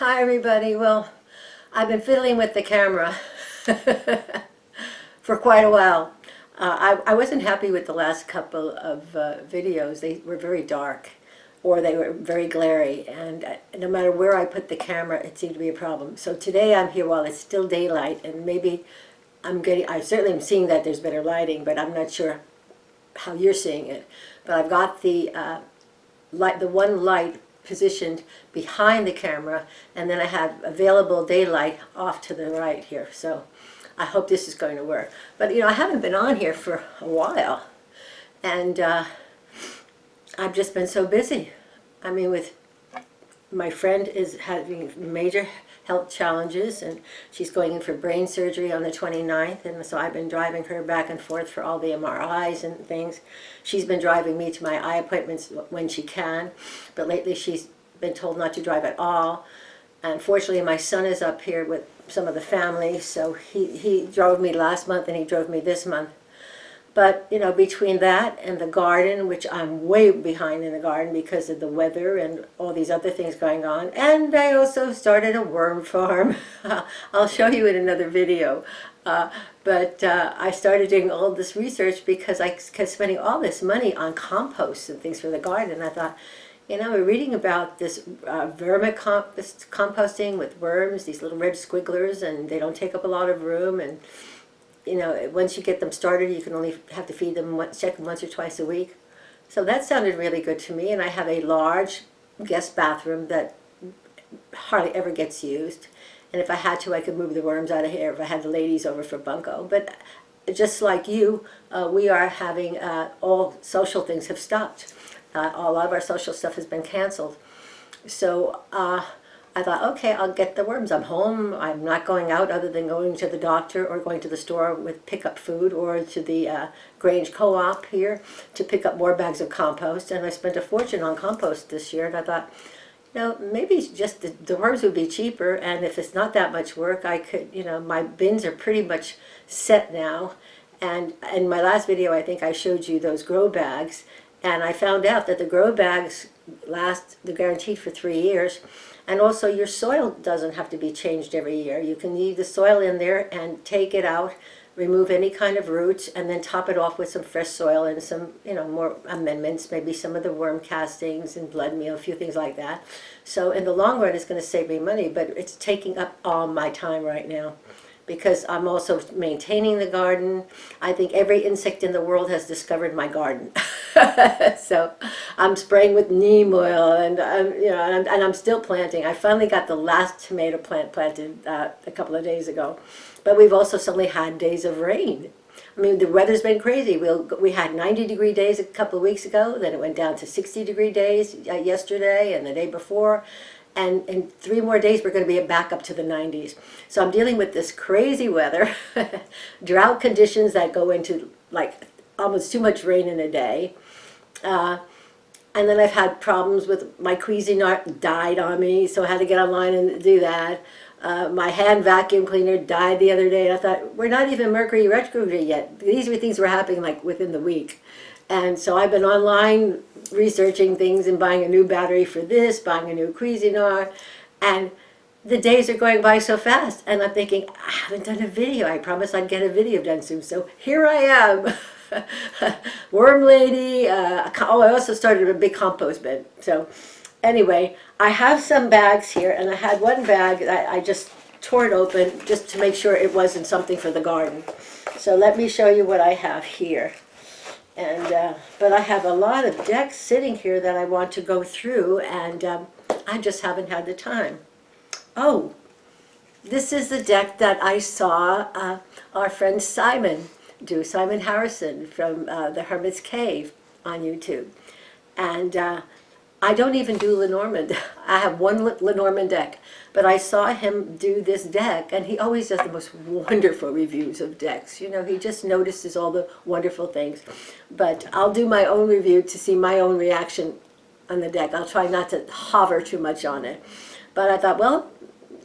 Hi everybody. Well, I've been fiddling with the camera for quite a while. I wasn't happy with the last couple of videos. They were very dark or they were very glary, and no matter where I put the camera it seemed to be a problem. So today I'm here while it's still daylight, and maybe I certainly am seeing that there's better lighting, but I'm not sure how you're seeing it. But I've got the one light positioned behind the camera, and then I have available daylight off to the right here. So I hope this is going to work. But I haven't been on here for a while, and I've just been so busy. I mean, with my friend is having major health challenges, and she's going in for brain surgery on the 29th, and so I've been driving her back and forth for all the MRIs and things. She's been driving me to my eye appointments when she can, but lately she's been told not to drive at all. Unfortunately, my son is up here with some of the family, so he drove me last month and he drove me this month. But, between that and the garden, which I'm way behind in the garden because of the weather and all these other things going on, and I also started a worm farm. I'll show you in another video. But I started doing all this research because I kept spending all this money on compost and things for the garden. And I thought, we're reading about this vermicomposting with worms, these little red squigglers, and they don't take up a lot of room. And once you get them started, you can only have to feed them, check them once or twice a week. So that sounded really good to me, and I have a large guest bathroom that hardly ever gets used. And if I had to, I could move the worms out of here if I had the ladies over for bunko. But just like you, we are having, all social things have stopped. A lot of our social stuff has been canceled. So I thought, okay, I'll get the worms. I'm home. I'm not going out other than going to the doctor or going to the store with pick up food, or to the Grange Co-op here to pick up more bags of compost. And I spent a fortune on compost this year, and I thought, maybe just the worms would be cheaper, and if it's not that much work, I could, my bins are pretty much set now. And in my last video, I think I showed you those grow bags, and I found out that the grow bags they're guaranteed for 3 years. And also your soil doesn't have to be changed every year. You can leave the soil in there and take it out, remove any kind of roots, and then top it off with some fresh soil and some, more amendments, maybe some of the worm castings and blood meal, a few things like that. So in the long run, it's going to save me money, but it's taking up all my time right now, because I'm also maintaining the garden. I think every insect in the world has discovered my garden. So I'm spraying with neem oil, and I'm still planting. I finally got the last tomato plant planted a couple of days ago. But we've also suddenly had days of rain. I mean, the weather's been crazy. We had 90-degree days a couple of weeks ago, then it went down to 60-degree days yesterday and the day before. And in 3 more days, we're going to be back up to the 90s. So I'm dealing with this crazy weather, drought conditions that go into like almost too much rain in a day. And then I've had problems with my Cuisinart died on me, so I had to get online and do that. My hand vacuum cleaner died the other day, and I thought, we're not even Mercury retrograde yet. These were things were happening like within the week. And so I've been online researching things and buying a new battery for this, buying a new Cuisinart, and the days are going by so fast. And I'm thinking, I haven't done a video. I promised I'd get a video done soon. So here I am, worm lady. I also started a big compost bin. So anyway, I have some bags here, and I had one bag that I just tore it open just to make sure it wasn't something for the garden. So let me show you what I have here. And but I have a lot of decks sitting here that I want to go through, and I just haven't had the time. Oh, this is the deck that I saw our friend Simon do, Simon Harrison from the Hermit's Cave on YouTube. And I don't even do Lenormand. I have one Lenormand deck, but I saw him do this deck, and he always does the most wonderful reviews of decks. He just notices all the wonderful things. But I'll do my own review to see my own reaction on the deck. I'll try not to hover too much on it. But I thought, well,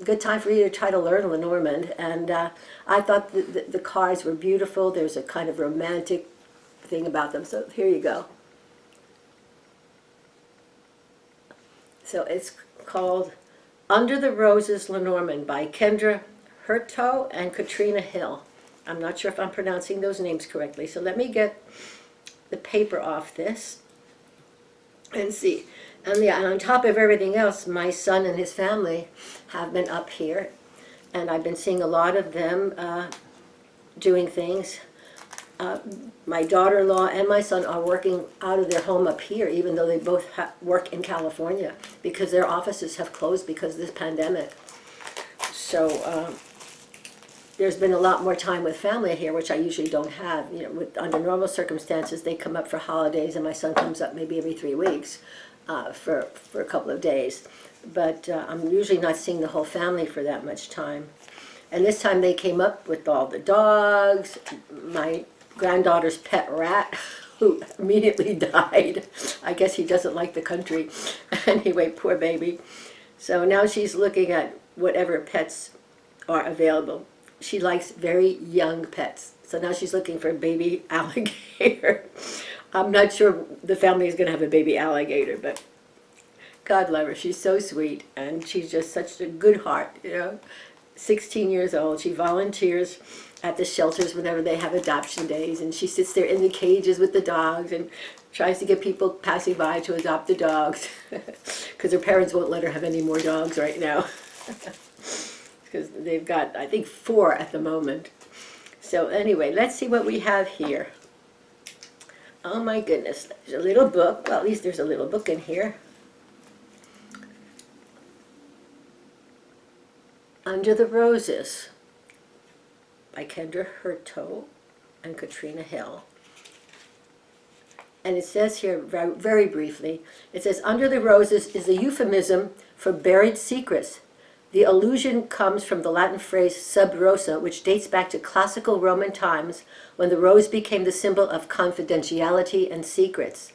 good time for you to try to learn Lenormand. And I thought the cards were beautiful. There's a kind of romantic thing about them. So here you go. So it's called Under the Roses, Lenormand by Kendra Hurto and Katrina Hill. I'm not sure if I'm pronouncing those names correctly, so let me get the paper off this and see. And yeah, and on top of everything else, my son and his family have been up here, and I've been seeing a lot of them doing things. My daughter-in-law and my son are working out of their home up here, even though they both work in California, because their offices have closed because of this pandemic. So there's been a lot more time with family here, which I usually don't have. You know, under normal circumstances, they come up for holidays, and my son comes up maybe every 3 weeks for a couple of days. But I'm usually not seeing the whole family for that much time. And this time they came up with all the dogs, my granddaughter's pet rat, who immediately died. I guess he doesn't like the country. Anyway, poor baby. So now she's looking at whatever pets are available. She likes very young pets. So now she's looking for a baby alligator. I'm not sure the family is going to have a baby alligator, but God love her. She's so sweet, and she's just such a good heart, you know. 16 years old. She volunteers at the shelters whenever they have adoption days, and she sits there in the cages with the dogs and tries to get people passing by to adopt the dogs because her parents won't let her have any more dogs right now because they've got, I think, 4 at the moment. So anyway, let's see what we have here. Oh my goodness, there's a little book. Well, at least there's a little book in here. Under the Roses by Kendra Hurto and Katrina Hill. And it says here, very briefly, it says, Under the Roses is a euphemism for buried secrets. The allusion comes from the Latin phrase sub rosa, which dates back to classical Roman times when the rose became the symbol of confidentiality and secrets.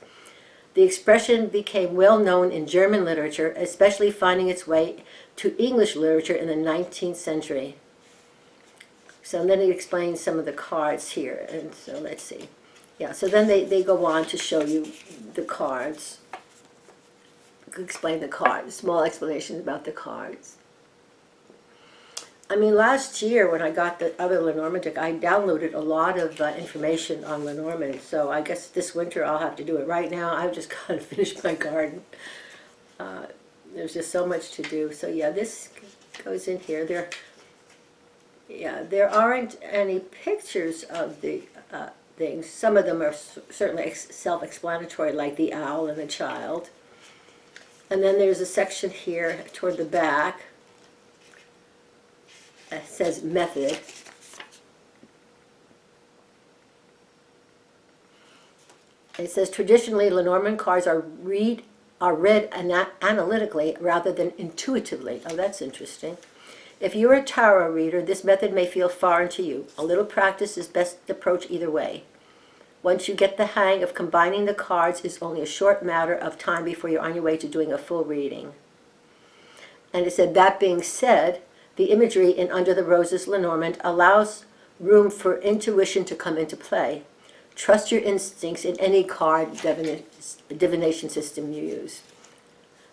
The expression became well known in German literature, especially finding its way to English literature in the 19th century. So then it explains some of the cards here. And so let's see. Yeah, so then they go on to show you the cards. Explain the cards, small explanations about the cards. I mean, last year when I got the other Lenormand deck, I downloaded a lot of information on Lenormand. So I guess this winter I'll have to do it. Right now, I've just got to finish my garden. There's just so much to do. So yeah, this goes in here. There aren't any pictures of the things. Some of them are certainly self-explanatory, like the owl and the child. And then there's a section here toward the back. It says method. It says traditionally Lenormand cards are read analytically rather than intuitively. Oh, that's interesting. If you're a tarot reader, this method may feel foreign to you. A little practice is best approach either way. Once you get the hang of combining the cards, it's only a short matter of time before you're on your way to doing a full reading. And it said, that being said, the imagery in Under the Roses Lenormand allows room for intuition to come into play. Trust your instincts in any card divination system you use.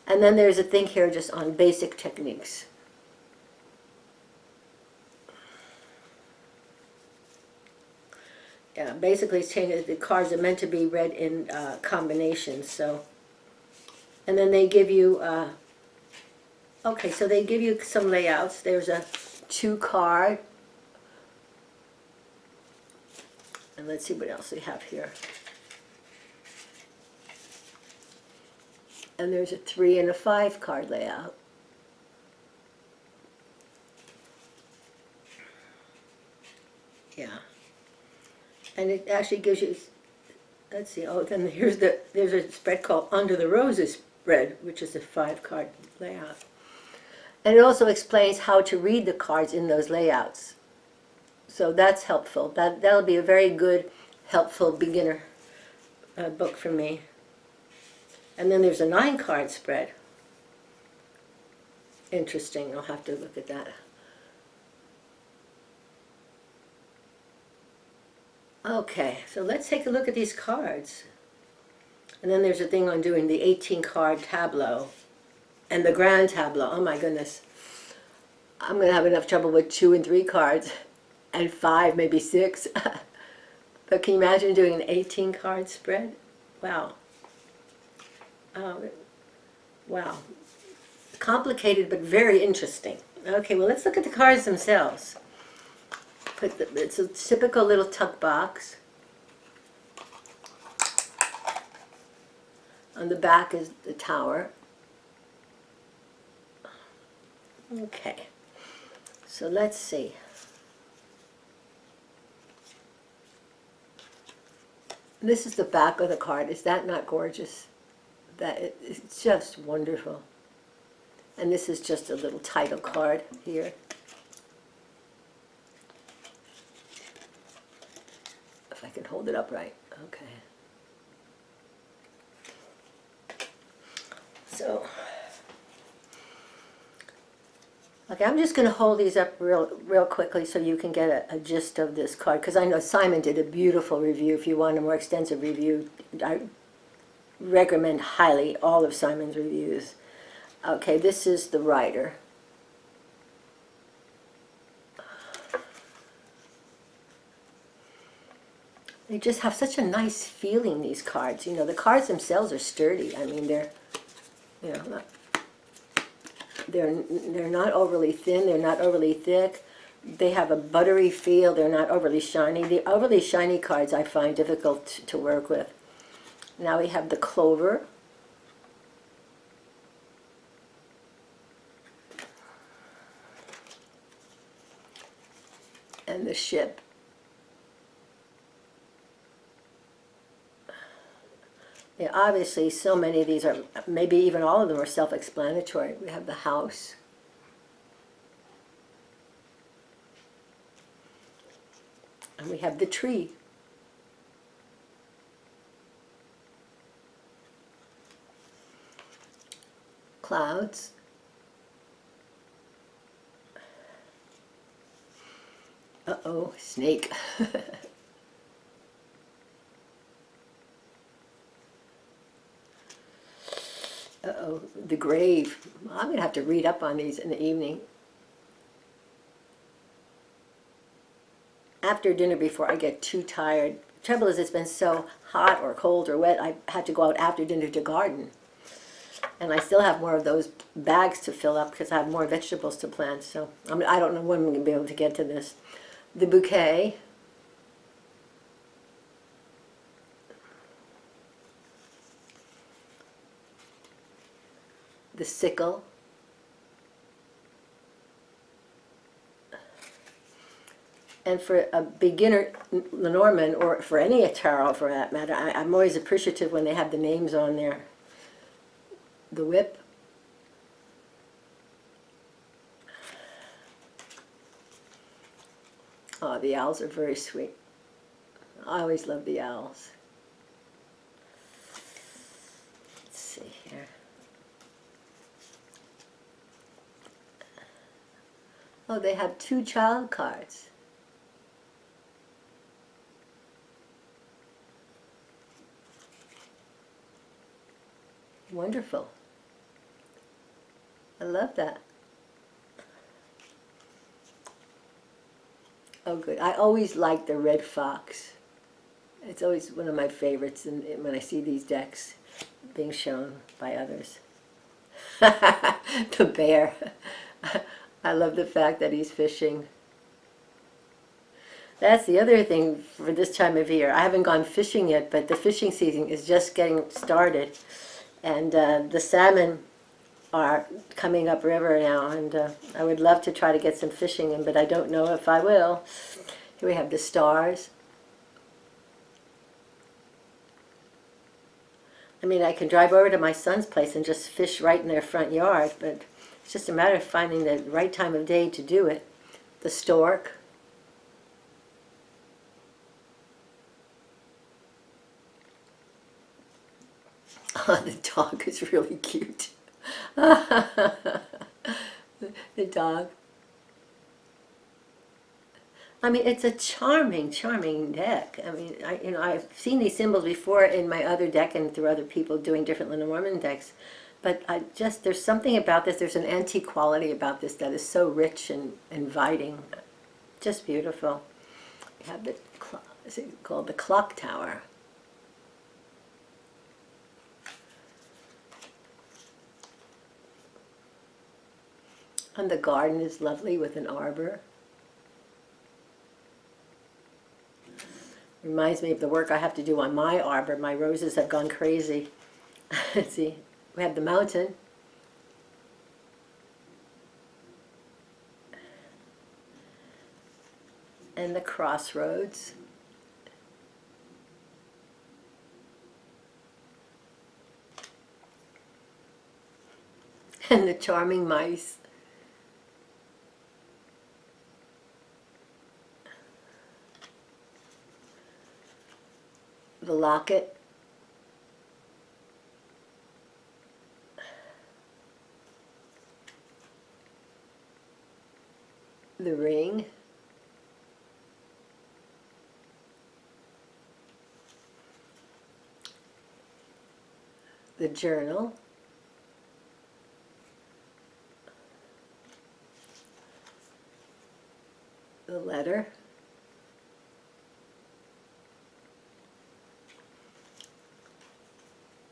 And then there's a thing here just on basic techniques. Yeah, basically it's saying that the cards are meant to be read in combinations. So, and then they give you, okay, so they give you some layouts. There's a 2 card. And let's see what else they have here. And there's a 3 and a 5 card layout. Yeah. And it actually gives you, let's see, oh, then there's a spread called Under the Roses spread, which is a 5 card layout. And it also explains how to read the cards in those layouts. So that's helpful. That'll be a very good, helpful beginner book for me. And then there's a 9 card spread. Interesting, I'll have to look at that. Okay, so let's take a look at these cards. And then there's a thing on doing the 18 card tableau. And the grand tableau, oh my goodness. I'm going to have enough trouble with 2 and 3 cards, and 5, maybe 6. But can you imagine doing an 18 card spread? Wow. Wow. Complicated but very interesting. Okay, well, let's look at the cards themselves. It's a typical little tuck box. On the back is the tower. Okay, so let's see. This is the back of the card. Is that not gorgeous? It's just wonderful. And this is just a little title card here. If I can hold it upright. Okay. So, okay, I'm just going to hold these up real quickly so you can get a gist of this card, because I know Simon did a beautiful review. If you want a more extensive review, I recommend highly all of Simon's reviews. Okay, this is the writer. They just have such a nice feeling, these cards. You know, the cards themselves are sturdy. I mean, they're, you know, they're not overly thin, they're not overly thick. They have a buttery feel, they're not overly shiny. The overly shiny cards I find difficult to work with. Now we have the clover. And the ship. Yeah, obviously so many of these are, maybe even all of them are self-explanatory. We have the house. And we have the tree. Clouds. Uh-oh, snake. Uh-oh, the grave. I'm going to have to read up on these in the evening. After dinner, before I get too tired. The trouble is, it's been so hot or cold or wet, I had to go out after dinner to garden. And I still have more of those bags to fill up because I have more vegetables to plant. So I don't know when I'm going to be able to get to this. The bouquet. The sickle. And for a beginner Lenormand, or for any tarot for that matter, I'm always appreciative when they have the names on there. The whip. Oh, the owls are very sweet. I always love the owls. Let's see here. Oh, they have 2 child cards. Wonderful. I love that. Oh, good. I always like the red fox. It's always one of my favorites when I see these decks being shown by others. The bear. I love the fact that he's fishing. That's the other thing for this time of year. I haven't gone fishing yet, but the fishing season is just getting started. And the salmon are coming upriver now, and I would love to try to get some fishing in, but I don't know if I will. Here we have the stars. I mean, I can drive over to my son's place and just fish right in their front yard, but it's just a matter of finding the right time of day to do it. The stork. Oh, the dog is really cute. The dog. I mean, it's a charming, charming deck. I mean, I've seen these symbols before in my other deck and through other people doing different Lenormand decks. But there's something about this, there's an antique quality about this that is so rich and inviting. Just beautiful. We have is it called the clock tower? And the garden is lovely with an arbor. Reminds me of the work I have to do on my arbor. My roses have gone crazy. Let's see, we have the mountain. And the crossroads. And the charming mice. The locket. The ring. The journal. The letter.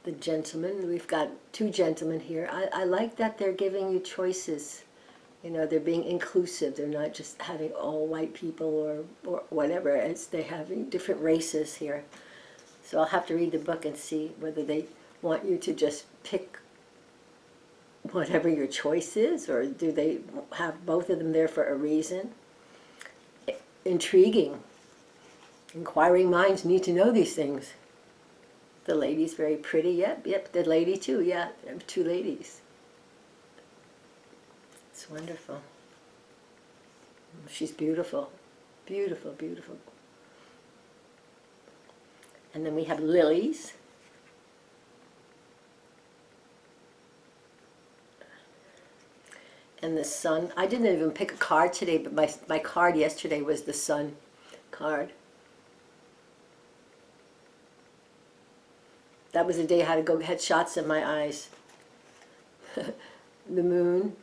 The gentleman. We've got two gentlemen here. I like that they're giving you choices. You know, they're being inclusive. They're not just having all white people or whatever. They're having different races here. So I'll have to read the book and see whether they want you to just pick whatever your choice is, or do they have both of them there for a reason? Intriguing. Inquiring minds need to know these things. The lady's very pretty. Yep, the lady too. Yeah, two ladies. It's wonderful. She's beautiful. Beautiful, beautiful. And then we have lilies. And the sun. I didn't even pick a card today, but my card yesterday was the sun card. That was the day I had shots in my eyes. The moon.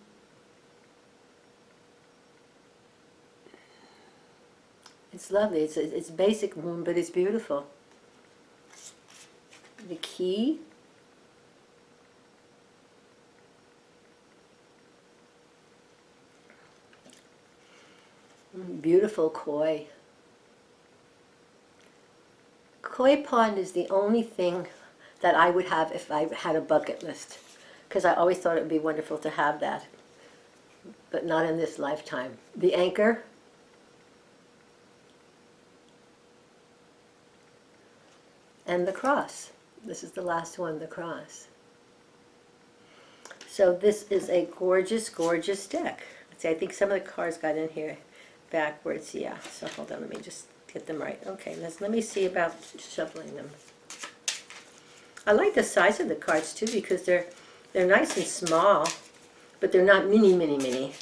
It's lovely. It's basic moon, but it's beautiful. The key. Beautiful koi. Koi pond is the only thing that I would have if I had a bucket list, because I always thought it would be wonderful to have that, but not in this lifetime. The anchor. And the cross. This is the last one, the cross. So this is a gorgeous, gorgeous deck. Let's see, I think some of the cards got in here backwards. Yeah, so hold on, let me just get them right. Okay, let me see about shuffling them. I like the size of the cards too, because they're nice and small, but they're not mini.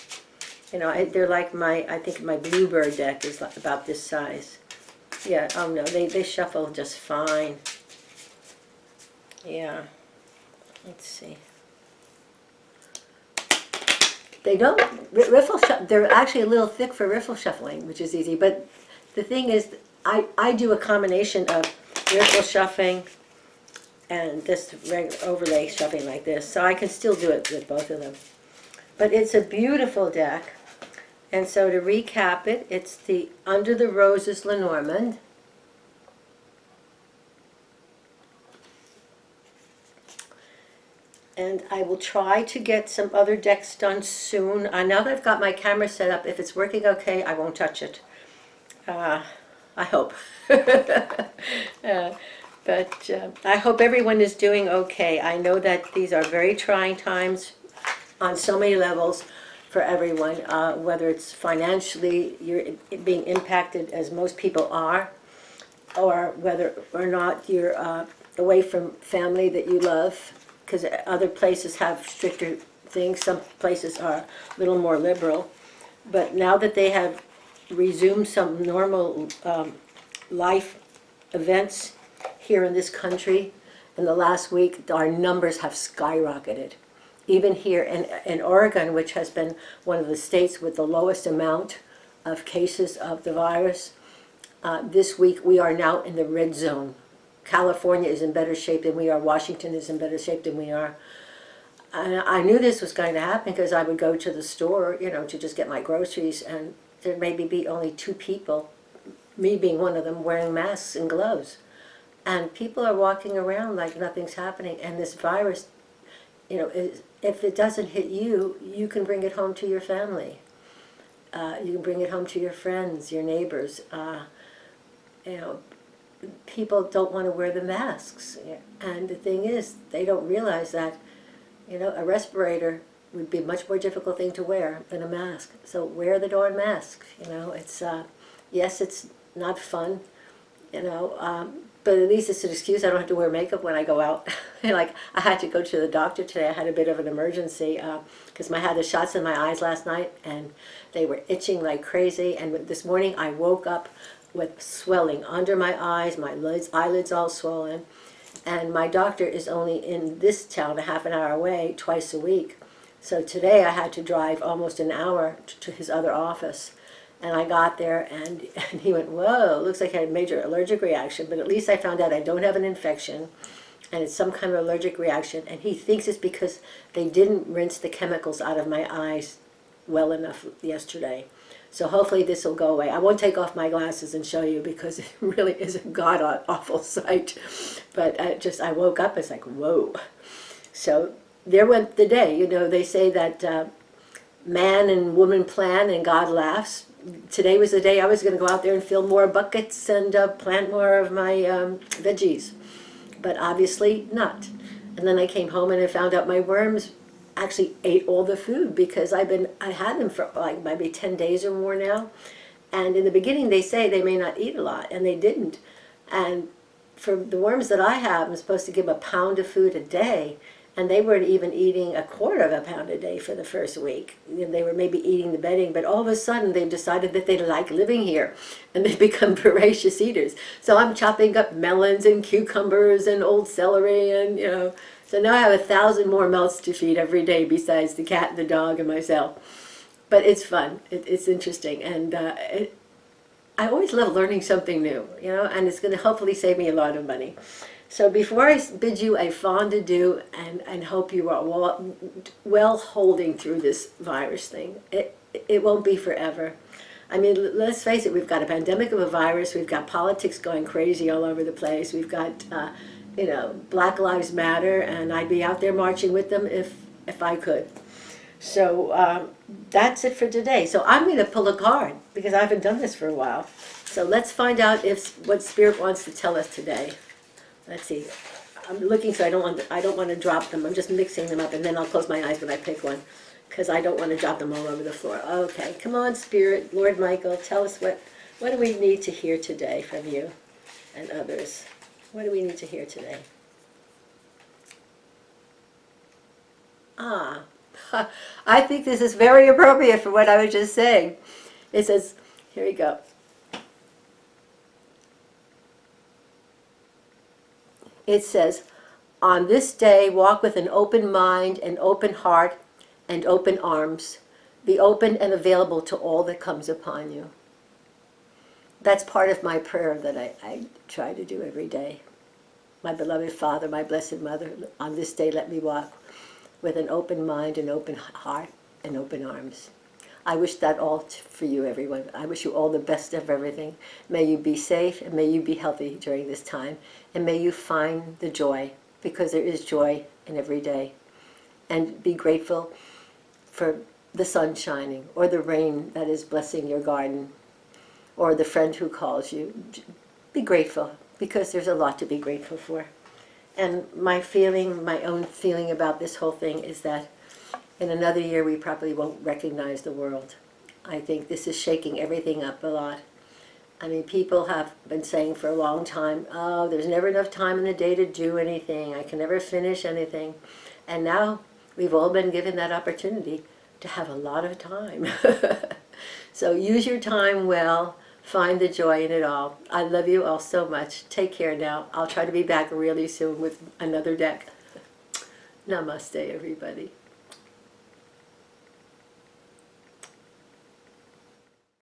You know, they're like I think my Bluebird deck is about this size. Yeah, oh no, they shuffle just fine. Yeah, let's see. They don't riffle. They're actually a little thick for riffle shuffling, which is easy. But the thing is, I do a combination of riffle shuffling and this regular overlay shuffling like this, so I can still do it with both of them. But it's a beautiful deck. And so to recap it, it's the Under the Roses Lenormand. And I will try to get some other decks done soon. Now that I've got my camera set up, if it's working okay, I won't touch it. I hope. But I hope everyone is doing okay. I know that these are very trying times on so many levels for everyone, whether it's financially you're being impacted, as most people are, or whether or not you're away from family that you love, because other places have stricter things. Some places are a little more liberal. But now that they have resumed some normal life events here in this country, in the last week, our numbers have skyrocketed. Even here in Oregon, which has been one of the states with the lowest amount of cases of the virus, this week we are now in the red zone. California is in better shape than we are. Washington is in better shape than we are. I knew this was going to happen because I would go to the store, to just get my groceries, and there maybe be only 2 people, me being one of them, wearing masks and gloves. And people are walking around like nothing's happening. And this virus, if it doesn't hit you, you can bring it home to your family. You can bring it home to your friends, your neighbors. People don't want to wear the masks. And the thing is, they don't realize that, a respirator would be a much more difficult thing to wear than a mask. So wear the darn mask. It's, yes, it's not fun, but at least it's an excuse. I don't have to wear makeup when I go out. Like, I had to go to the doctor today. I had a bit of an emergency because I had the shots in my eyes last night, and they were itching like crazy. And this morning I woke up with swelling under my eyes, my eyelids all swollen. And my doctor is only in this town, a half an hour away, twice a week. So today I had to drive almost an hour to his other office. And I got there, and he went, whoa, looks like I had a major allergic reaction. But at least I found out I don't have an infection, and it's some kind of allergic reaction. And he thinks it's because they didn't rinse the chemicals out of my eyes well enough yesterday. So hopefully this will go away. I won't take off my glasses and show you because it really is a god-awful sight. But I woke up, it's like, whoa. So there went the day. They say that man and woman plan and God laughs. Today was the day I was going to go out there and fill more buckets and plant more of my veggies. But obviously not. And then I came home and I found out my worms actually ate all the food because I had them for like maybe 10 days or more now. And in the beginning they say they may not eat a lot, and they didn't. And for the worms that I have, I'm supposed to give a pound of food a day, and they weren't even eating a quarter of a pound a day for the first week. They were maybe eating the bedding, but all of a sudden they've decided that they like living here, and they've become voracious eaters. So I'm chopping up melons and cucumbers and old celery, and so now I have 1,000 more mouths to feed every day besides the cat, the dog, and myself. But it's fun. It's interesting, and I always love learning something new, and it's going to hopefully save me a lot of money. So before I bid you a fond adieu and hope you are well holding through this virus thing, it won't be forever. I mean, let's face it, we've got a pandemic of a virus, we've got politics going crazy all over the place, we've got, Black Lives Matter, and I'd be out there marching with them if I could. So that's it for today. So I'm going to pull a card because I haven't done this for a while. So let's find out what Spirit wants to tell us today. Let's see. I'm looking, so I don't want to drop them. I'm just mixing them up, and then I'll close my eyes when I pick one because I don't want to drop them all over the floor. Okay, come on, Spirit, Lord Michael, tell us what do we need to hear today from you and others. What do we need to hear today? I think this is very appropriate for what I was just saying. It says, here we go. It says, on this day, walk with an open mind, an open heart, and open arms. Be open and available to all that comes upon you. That's part of my prayer that I try to do every day. My beloved Father, my blessed Mother, on this day let me walk with an open mind, an open heart, and open arms. I wish that all for you, everyone. I wish you all the best of everything. May you be safe, and may you be healthy during this time. And may you find the joy, because there is joy in every day. And be grateful for the sun shining, or the rain that is blessing your garden, or the friend who calls you. Be grateful, because there's a lot to be grateful for. And my own feeling about this whole thing is that in another year we probably won't recognize the world. I think this is shaking everything up a lot. I mean, people have been saying for a long time, oh, there's never enough time in the day to do anything. I can never finish anything. And now we've all been given that opportunity to have a lot of time. So use your time well, Find the joy in it all. I love you all so much. Take care now. I'll try to be back really soon with another deck. Namaste, everybody.